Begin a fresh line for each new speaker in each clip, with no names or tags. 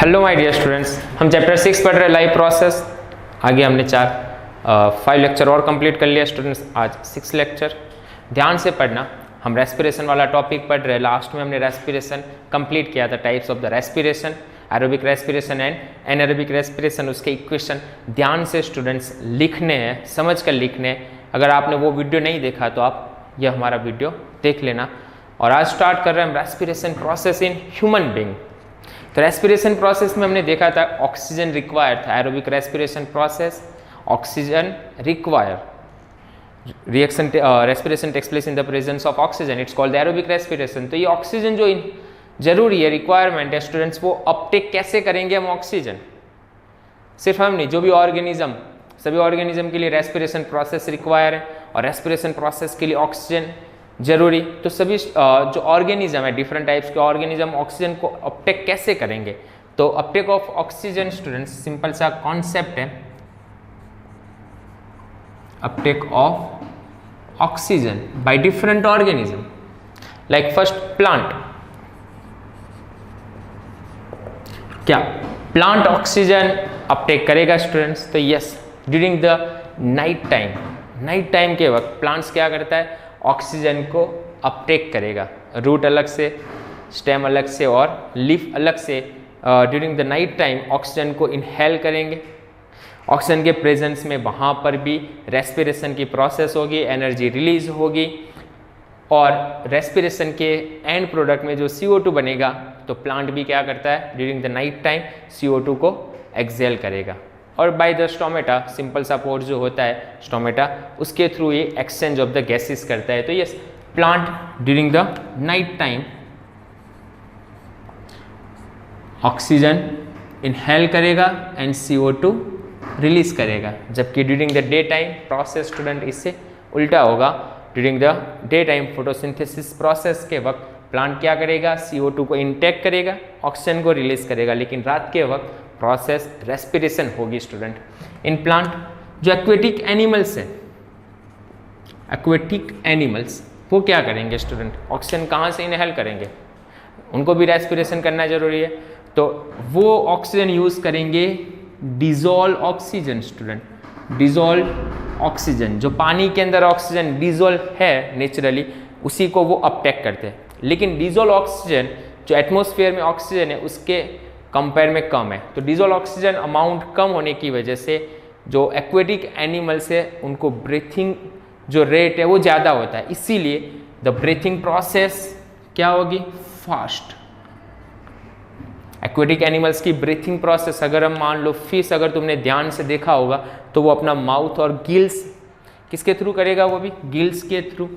Hello my dear students, हम chapter 6 पढ़ रहे लाइव प्रोसेस। आगे हमने 5 लेक्चर और कंप्लीट कर लिया स्टूडेंट्स। आज 6 लेक्चर ध्यान से पढ़ना। हम रेस्पिरेशन वाला टॉपिक पढ़ रहे। लास्ट में हमने रेस्पिरेशन कंप्लीट किया था, types of the respiration, aerobic respiration and anaerobic respiration. उसके इक्वेशन ध्यान से स्टूडेंट्स लिखने हैं, समझ कर लिखने हैं। अगर आपने वो वीडियो नहीं देखा तो आप यह हमारा वीडियो देख लेना। और आज स्टार्ट कर रहे हैं हम respiration process in human being. तो रेस्पिरेशन प्रोसेस में हमने देखा था ऑक्सीजन रिक्वायर्ड था। Aerobic respiration process, oxygen require reaction, respiration takes place in the presence of oxygen, it's called aerobic respiration. तो ये ऑक्सीजन जो जरूरी है, रिक्वायरमेंट है स्टूडेंट्स, वो अपटेक कैसे करेंगे हम ऑक्सीजन? सिर्फ हम नहीं, जो भी ऑर्गेनिज्म, सभी ऑर्गेनिज्म के लिए रेस्पिरेशन प्रोसेस रिक्वायर है और रेस्पिरेशन प्रोसेस के लिए ऑक्सीजन जरूरी। तो सभी जो ऑर्गेनिज्म है, डिफरेंट टाइप्स के ऑर्गेनिज्म ऑक्सीजन को अपटेक कैसे करेंगे? तो Uptake of oxygen students simple सा कॉन्सेप्ट है। Uptake of oxygen by different organism, like first plant. क्या प्लांट ऑक्सीजन अपटेक करेगा स्टूडेंट्स? तो yes, during the night time के वक्त प्लांट्स क्या करता है? ऑक्सीजन को अपटेक करेगा। रूट अलग से, स्टेम अलग से और लीफ अलग से during the night time oxygen को इनहेल करेंगे। ऑक्सीजन के प्रेजेंस में वहाँ पर भी रेस्पिरेशन की प्रोसेस होगी, एनर्जी रिलीज होगी और रेस्पिरेशन के एंड प्रोडक्ट में जो CO2 बनेगा, तो प्लांट भी क्या करता है? During the night time CO2 को एक्सेल करेगा। और बाय द स्टोमेटा, सिंपल सा पोर जो होता है स्टोमेटा, उसके थ्रू ये एक्सचेंज ऑफ द गैसेस करता है। तो yes, plant during the night time oxygen inhale करेगा एंड CO2 रिलीज करेगा, जबकि during the day time process student इससे उल्टा होगा। During the day time photosynthesis process के वक्त प्लांट क्या करेगा? CO2 को इनटेक करेगा, ऑक्सीजन को रिलीज करेगा। लेकिन रात के वक्त प्रोसेस रेस्पिरेशन होगी स्टूडेंट। इन प्लांट जो एक्वेटिक एनिमल्स हैं, एक्वेटिक एनिमल्स वो क्या करेंगे स्टूडेंट? ऑक्सीजन कहाँ से इनहेल करेंगे? उनको भी रेस्पिरेशन करना जरूरी है, तो वो ऑक्सीजन यूज करेंगे dissolve oxygen student. Dissolve oxygen, जो पानी के अंदर ऑक्सीजन डिजोल्व है नेचुरली, उसी को वो अपटेक करते हैं। लेकिन डिजोल्व ऑक्सीजन जो एटमॉस्फेयर में ऑक्सीजन है उसके कंपेयर में कम है। तो डिजोल्व ऑक्सीजन अमाउंट कम होने की वजह से जो एक्वेटिक एनिमल्स है उनको ब्रीथिंग जो रेट है वो ज़्यादा होता है, इसीलिए द ब्रीथिंग प्रोसेस क्या होगी? फास्ट। एक्वेटिक एनिमल्स की ब्रीथिंग प्रोसेस, अगर हम मान लो फिश, अगर तुमने ध्यान से देखा होगा तो वो अपना माउथ और गिल्स किसके थ्रू करेगा? वो भी गिल्स के थ्रू।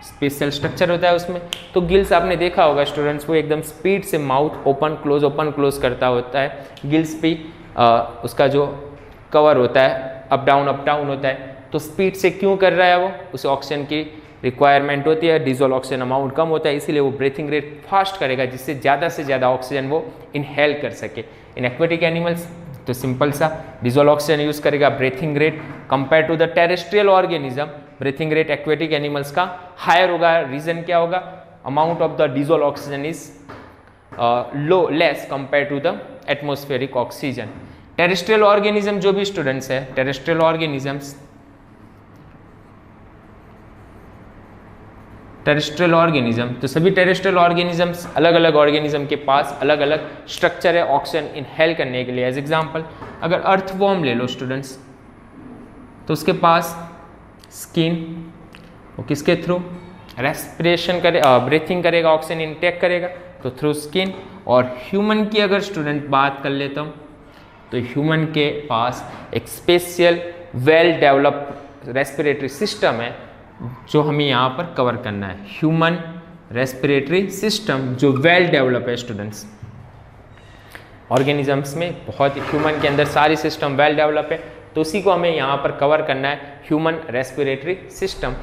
स्पेशल स्ट्रक्चर होता है उसमें। तो गिल्स आपने देखा होगा स्टूडेंट्स, वो एकदम स्पीड से माउथ ओपन क्लोज करता होता है। गिल्स पे उसका जो कवर होता है अप डाउन होता है। तो स्पीड से क्यों कर रहा है वो? उसे ऑक्सीजन की रिक्वायरमेंट होती है, डिजोल्व ऑक्सीजन अमाउंट कम होता है, इसीलिए वो ब्रीथिंग रेट फास्ट करेगा, जिससे ज़्यादा से ज़्यादा ऑक्सीजन वो इनहेल कर सके। इन एक्वेटिक एनिमल्स तो सिंपल सा डिजोल्व ऑक्सीजन यूज करेगा। Breathing rate compare to the terrestrial organism, breathing rate aquatic animals का हायर होगा। रीजन क्या होगा? Amount of the dissolve oxygen is less compare to the atmospheric oxygen. Terrestrial organism जो भी students है, terrestrial organisms, तो सभी टेरेस्ट्रियल ऑर्गेनिजम्स, अलग अलग ऑर्गेनिज्म के पास अलग अलग स्ट्रक्चर है ऑक्सीजन इनहेल करने के लिए। एज एग्जांपल अगर अर्थवॉर्म ले लो स्टूडेंट्स, तो उसके पास स्किन, वो किसके थ्रू रेस्पिरेशन करे, ब्रीथिंग करेगा, ऑक्सीजन इनटेक करेगा, तो थ्रू स्किन। और ह्यूमन की अगर स्टूडेंट बात कर लेता हूँ, तो ह्यूमन के पास एक special well developed respiratory system है जो हमें यहाँ पर कवर करना है। ह्यूमन रेस्पिरेटरी सिस्टम जो वेल डेवलप है स्टूडेंट्स। ऑर्गेनिजम्स में बहुत, ह्यूमन के अंदर सारी सिस्टम वेल डेवलप है, तो उसी को हमें यहाँ पर कवर करना है, human respiratory system.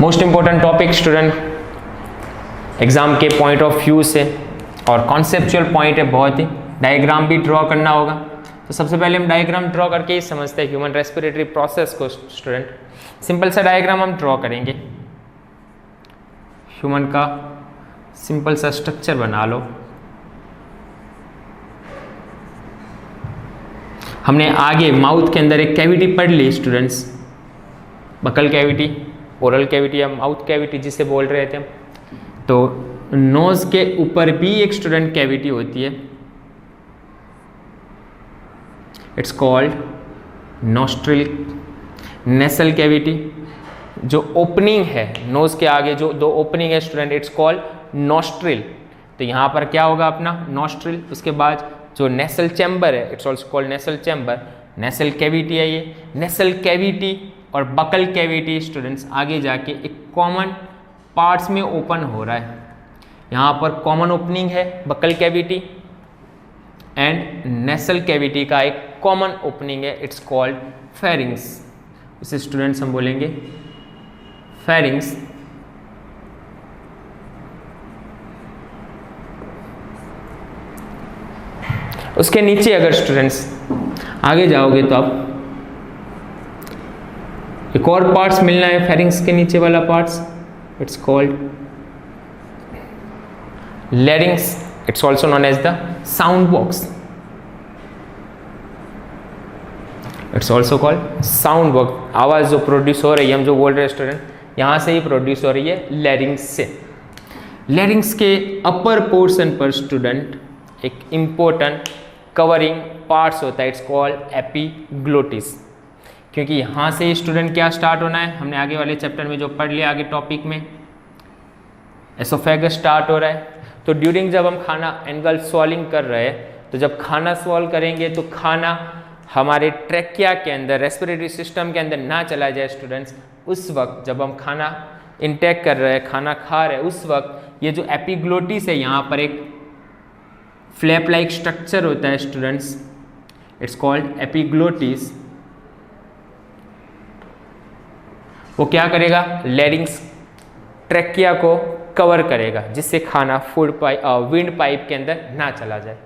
Most important topic student exam के पॉइंट ऑफ व्यू से और कॉन्सेप्चुअल पॉइंट है बहुत ही। डायग्राम भी ड्रॉ करना होगा। तो सबसे पहले हम डायग्राम ड्रॉ करके ही समझते हैं ह्यूमन रेस्पिरेटरी प्रोसेस को स्टूडेंट। सिंपल सा डायग्राम हम ड्रॉ करेंगे, ह्यूमन का सिंपल सा स्ट्रक्चर बना लो। हमने आगे माउथ के अंदर एक कैविटी पढ़ ली students, buccal cavity, oral cavity या माउथ कैविटी जिसे बोल रहे थे हम। तो नोज के ऊपर भी एक स्टूडेंट कैविटी होती है, it's called nostril. Nasal cavity, जो ओपनिंग है नोज के आगे जो दो ओपनिंग है स्टूडेंट, इट्स कॉल्ड नोस्ट्रिल। तो यहाँ पर क्या होगा अपना नोस्ट्रिल। उसके बाद जो नेसल चैम्बर है, it's also called nasal chamber, nasal cavity है ये। नेसल कैविटी और बकल कैविटी स्टूडेंट्स आगे जाके एक कॉमन पार्ट्स में ओपन हो रहा है। यहाँ पर कॉमन ओपनिंग है buccal cavity and nasal cavity का एक कॉमन ओपनिंग है, इट्स कॉल्ड फेरिंग्स। इसे स्टूडेंट्स हम बोलेंगे फेरिंग्स। उसके नीचे अगर स्टूडेंट्स आगे जाओगे तो आप एक और पार्ट्स मिलना है फेरिंग्स के नीचे वाला parts, it's called larynx, it's also known as the sound box, it's also called sound box. आवाज जो प्रोड्यूस हो रही है, हम जो बोल रहे हैं स्टूडेंट यहाँ से ही प्रोड्यूस हो रही है लैरिंग्स से। लैरिंग्स के अपर पोर्शन पर स्टूडेंट एक इम्पोर्टेंट कवरिंग पार्ट्स होता है, इट्स कॉल्ड एपिग्लोटिस। क्योंकि यहाँ से स्टूडेंट क्या स्टार्ट होना है, हमने आगे वाले चैप्टर में जो पढ़ लिया आगे टॉपिक में, एसोफेगस स्टार्ट हो रहा है। तो ड्यूरिंग जब हम खाना एंगल स्वॉलिंग कर रहे हैं, तो जब खाना स्वॉल्व करेंगे तो खाना हमारे ट्रैकिया के अंदर, रेस्पिरेटरी सिस्टम के अंदर ना चला जाए स्टूडेंट्स। उस वक्त जब हम खाना इंटेक कर रहे हैं, खाना खा रहे हैं, उस वक्त ये जो एपिग्लोटिस है, यहाँ पर एक फ्लैप लाइक स्ट्रक्चर होता है स्टूडेंट्स, इट्स कॉल्ड एपिग्लोटिस। वो क्या करेगा, लैरिंग्स ट्रैकिया को कवर करेगा, जिससे खाना फूड पाइप विंड पाइप के अंदर ना चला जाए।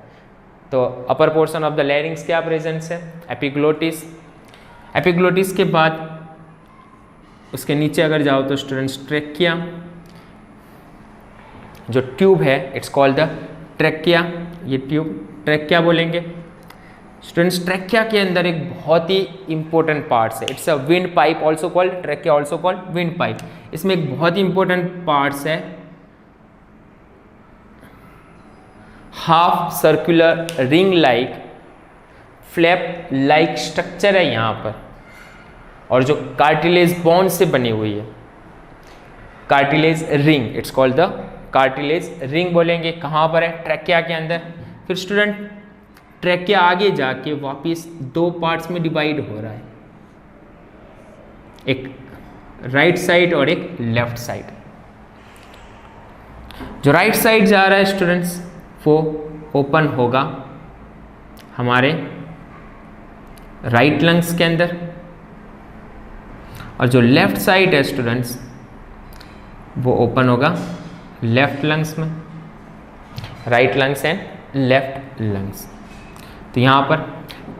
तो upper portion of the larynx क्या प्रेजेंस है, एपिग्लोटिस। एपिग्लोटिस के बाद उसके नीचे अगर जाओ तो स्टूडेंट्स ट्रैकिया, जो ट्यूब है इट्स कॉल्ड द ट्रैकिया, ये ट्यूब ट्रैकिया बोलेंगे स्टूडेंट्स। ट्रैकिया के अंदर एक बहुत ही इंपॉर्टेंट पार्ट्स है, it's a wind pipe also called trachea, also called wind pipe. इसमें एक बहुत ही इंपॉर्टेंट पार्ट्स है, half circular ring like flap like structure है यहाँ पर, और जो कार्टिलेज बोन से बनी हुई है, cartilage ring, it's called the cartilage ring बोलेंगे। कहाँ पर है, ट्रैकिया के अंदर। फिर स्टूडेंट ट्रैकिया आगे जाके वापिस दो पार्ट्स में डिवाइड हो रहा है, एक राइट साइड और एक लेफ्ट साइड। जो राइट साइड जा रहा है स्टूडेंट्स, वो ओपन होगा हमारे राइट लंग्स के अंदर, और जो लेफ्ट साइड है स्टूडेंट्स, वो ओपन होगा लेफ्ट लंग्स में, right lungs and left lungs. तो यहाँ पर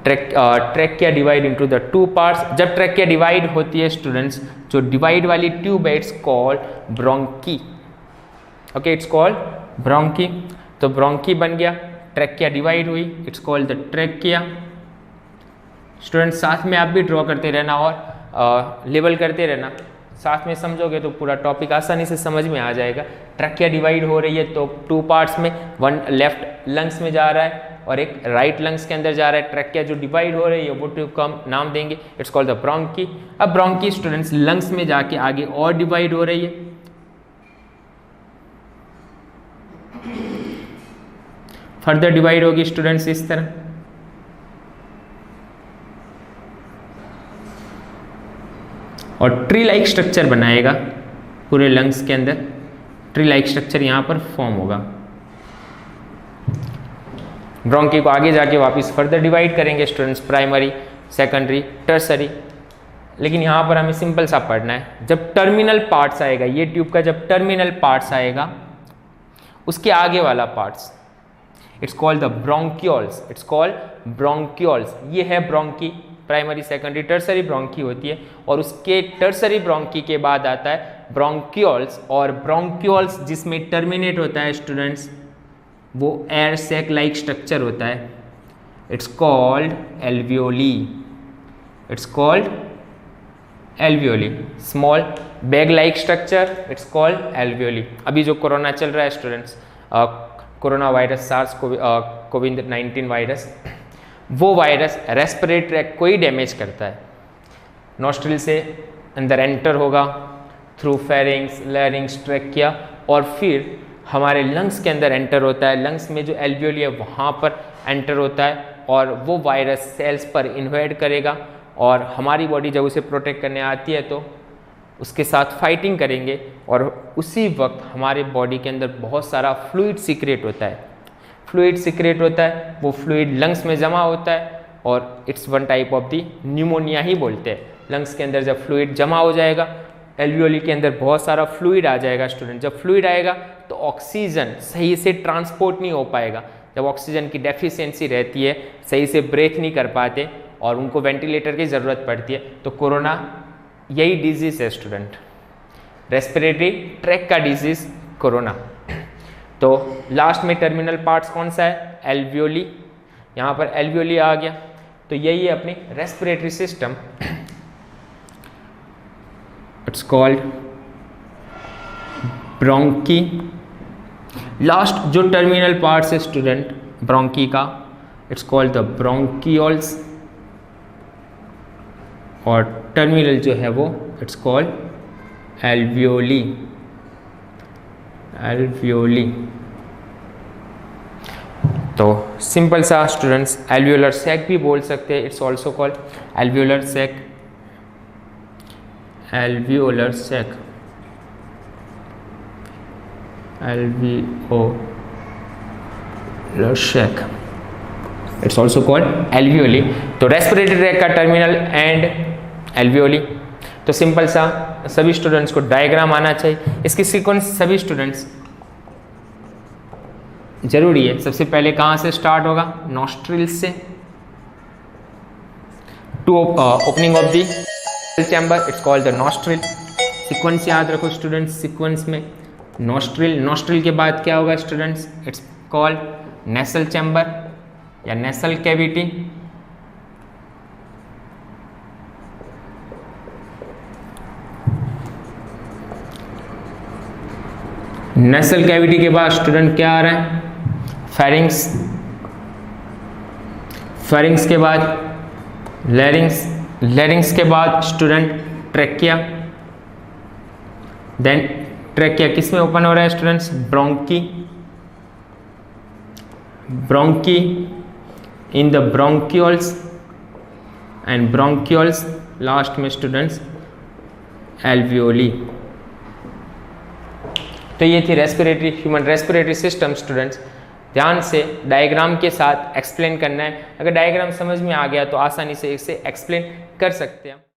trachea divide into the two parts. जब ट्रैकिया डिवाइड होती है स्टूडेंट्स, जो डिवाइड वाली ट्यूब है it's called bronchi, okay, it's called bronchi. तो ब्रोंकी बन गया, ट्रैकिया डिवाइड हुई, it's called the trachea. Students साथ में आप भी ड्रॉ करते रहना और लेबल करते रहना, साथ में समझोगे तो पूरा टॉपिक आसानी से समझ में आ जाएगा। ट्रैकिया डिवाइड हो रही है तो टू पार्ट्स में, वन लेफ्ट लंग्स में जा रहा है और एक राइट लंग्स के अंदर जा रहा है। ट्रैकिया जो डिवाइड हो रही है वो ट्यूब का हम नाम देंगे, इट्स कॉल्ड द ब्रोंकी। अब ब्रोंकी स्टूडेंट्स लंग्स में जाके आगे और डिवाइड हो रही है, फर्दर डिवाइड होगी स्टूडेंट्स इस तरह। और ट्री लाइक स्ट्रक्चर बनाएगा पूरे लंग्स के अंदर, ट्री लाइक स्ट्रक्चर यहाँ पर फॉर्म होगा। ब्रोंकी को आगे जाके वापस फर्दर डिवाइड करेंगे स्टूडेंट्स, प्राइमरी, सेकेंडरी, टर्सरी। लेकिन यहाँ पर हमें सिंपल सा पढ़ना है, जब टर्मिनल पार्ट्स आएगा, ये ट्यूब का जब टर्मिनल पार्ट्स आएगा, उसके आगे वाला parts, it's called the bronchioles, it's called bronchioles. ये है bronchi, primary secondary tertiary bronchi होती है, और उसके टर्सरी ब्रोंकी के बाद आता है ब्रोंकियोल्स, और ब्रोंकियोल्स जिसमें टर्मिनेट होता है स्टूडेंट्स वो एयर सैक लाइक स्ट्रक्चर होता है, it's called alveoli, it's called alveoli, small bag like structure, it's called alveoli. अभी जो कोरोना चल रहा है स्टूडेंट्स, कोरोना वायरस सार्स कोविड-19 वायरस, वो वायरस रेस्पिरेटरी ट्रैक्ट को ही डैमेज करता है। नॉस्ट्रिल से अंदर एंटर होगा थ्रू फेरिंग्स, लैरिंग्स, ट्रैकिया, और फिर हमारे लंग्स के अंदर एंटर होता है। लंग्स में जो एल्वियोली है वहाँ पर एंटर होता है, और वो वायरस सेल्स पर इन्वेड करेगा, और हमारी बॉडी जब उसे प्रोटेक्ट करने आती है तो उसके साथ फाइटिंग करेंगे, और उसी वक्त हमारे बॉडी के अंदर बहुत सारा फ्लूइड सीक्रेट होता है। फ्लूइड सीक्रेट होता है, वो फ्लूइड लंग्स में जमा होता है, और it's one type of the pneumonia ही बोलते हैं। लंग्स के अंदर जब फ्लूइड जमा हो जाएगा, एल्वियोली के अंदर बहुत सारा फ्लूइड आ जाएगा स्टूडेंट। जब फ्लूइड आएगा तो ऑक्सीजन सही से ट्रांसपोर्ट नहीं हो पाएगा। जब ऑक्सीजन की डेफिशिएंसी रहती है, सही से ब्रेथ नहीं कर पाते और उनको वेंटिलेटर की ज़रूरत पड़ती है, तो कोरोना यही डिजीज़ है स्टूडेंट, रेस्पिरेटरी ट्रैक का डिजीज़ कोरोना। तो लास्ट में टर्मिनल पार्ट्स कौन सा है? एल्वियोली। यहाँ पर एल्वियोली आ गया, तो यही है अपनी respiratory system, it's called bronchi. Last जो टर्मिनल पार्ट्स है स्टूडेंट ब्रोंकी का, इट्स कॉल्ड द ब्रोंकियोल्स, और टर्मिनल जो है वो इट्स कॉल्ड एल्वियोली, एल्वियोली। तो सिंपल सा स्टूडेंट्स एल्वियोलर सैक भी बोल सकते हैं, it's also called alveolar sac, alveolar sac, alveolar sac, it's also called alveoli. तो रेस्पिरेटरी ट्रैक का टर्मिनल एंड एल्वियोली। तो सिंपल सा सभी स्टूडेंट्स को डायग्राम आना चाहिए। इसकी सीक्वेंस सभी स्टूडेंट्स जरूरी है। सबसे पहले कहाँ से स्टार्ट होगा? नॉस्ट्रिल से to opening of the chamber, it's called the nostril. Sequence याद रखो स्टूडेंट्स, सीक्वेंस में नॉस्ट्रिल, नॉस्ट्रिल के बाद क्या होगा students? It's called nasal chamber या नेसल कैविटी। नेसल कैविटी के बाद स्टूडेंट क्या आ रहा है? फेरिंग्स, फेरिंग्स के बाद लैरिंग्स, लैरिंग्स के बाद स्टूडेंट ट्रैकिया, देन ट्रैकिया किस में ओपन हो रहा है students? Bronchi, bronchi in the bronchioles, and bronchioles last में स्टूडेंट्स एल्वियोली। तो ये थी respiratory, human respiratory system students. ध्यान से डायग्राम के साथ एक्सप्लेन करना है। अगर डायग्राम समझ में आ गया तो आसानी से इसे एक्सप्लेन कर सकते हैं।